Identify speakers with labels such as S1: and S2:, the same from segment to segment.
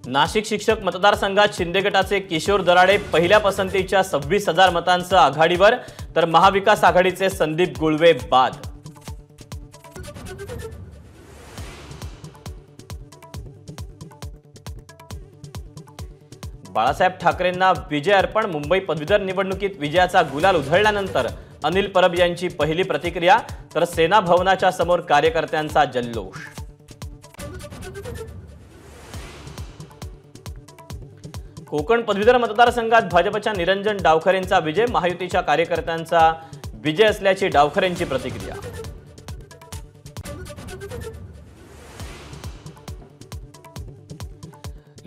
S1: नाशिक शिक्षक मतदारसंघात शिंदे गटाचे किशोर दराडे पहिल्या पसंतीच्या 26,000 मतांसह आघाडीवर, तर महाविकास आघाडीचे संदीप गुळवे बाद। बाळासाहेब ठाकरेंना विजय अर्पण। मुंबई पदवीधर निवडणुकीत विजयाचा गुलाल उधळल्यानंतर अनिल परब यांची पहिली प्रतिक्रिया, तर सेना भवनाच्या समोर कार्यकर्त्यांचा जल्लोष। कोकण पदवीधर मतदारसंघात भाजपच्या निरंजन डावखरेंचा विजय। महायुतीच्या कार्यकर्त्यांचा विजय असल्याची डावखरेंची प्रतिक्रिया।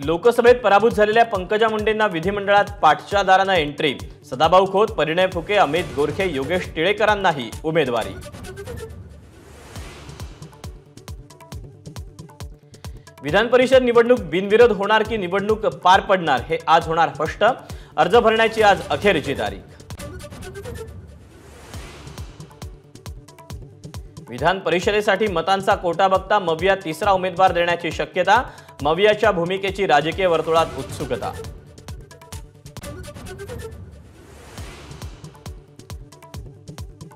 S1: लोकसभेत पराभूत झालेल्या पंकजा मुंडेंना विधिमंडळात पाठच्या दारानं एंट्री। सदाभाऊ खोत, परिणय फुके, अमित गोरखे, योगेश टिळेकरांनाही उमेदवारी। विधान परिषद निवडणूक बिनविरोध होणार की निवडणूक पार पडणार हे आज होणार स्पष्ट। अर्ज भरण्याची आज अखेरची तारीख। विधान परिषदेसाठी मतांचा कोटा बघता मविया तिसरा उमेदवार देण्याची शक्यता। मवियाच्या भूमिकेची राजकीय वर्तुळात उत्सुकता।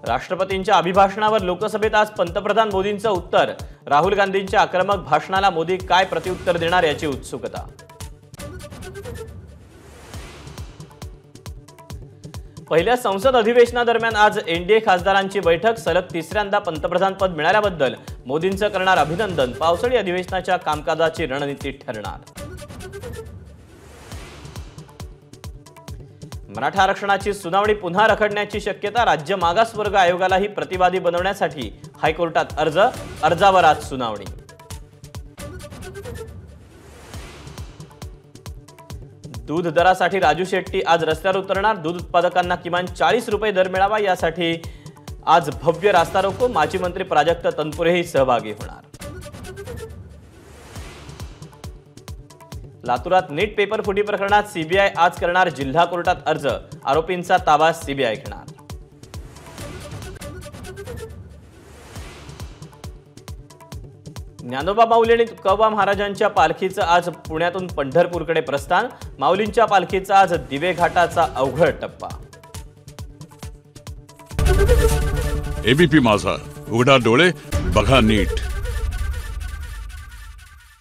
S1: राष्ट्रपतींच्या अभिभाषणावर लोकसभेत आज पंतप्रधान मोदींचं उत्तर। राहुल गांधींच्या आक्रमक भाषणाला मोदी काय प्रत्युत्तर देणार याची उत्सुकता। पहिल्या संसद अधिवेशनादरम्यान आज एनडीए खासदारांची बैठक। सलग तिसऱ्यांदा पंतप्रधान पद मिळाल्याबद्दल मोदींचं करणार अभिनंदन। पावसाळी अधिवेशनाच्या कामकाजाची रणनीती ठरणार। मराठा आरक्षणाची सुनावणी पुन्हा रखडण्याची शक्यता। राज्य मागासवर्ग आयोगालाही प्रतिवादी बनवण्यासाठी हायकोर्टात अर्ज। अर्जावर आज सुनावणी। दूध दरासाठी राजू शेट्टी आज रस्त्यावर उतरणार। दूध उत्पादकांना किमान 40 रुपये दर मिळावा यासाठी आज भव्य रास्ता रोको। माजी मंत्री प्राजक्त तनपुरेही सहभागी होणार। लातूरात नीट पेपर फुटी प्रकरणात सीबीआय आज करणार जिल्हा कोर्टात अर्ज। आरोपींचा ताबा सीबीआय घेणार। ज्ञानोबा माऊली आणि तुकोबा महाराजांच्या पालखीचं आज पुण्यातून पंढरपूरकडे प्रस्थान। माऊलींच्या पालखीचा आज दिवे घाटाचा अवघड टप्पा।
S2: एबीपी माझा, उघडा डोळे बघा नीट।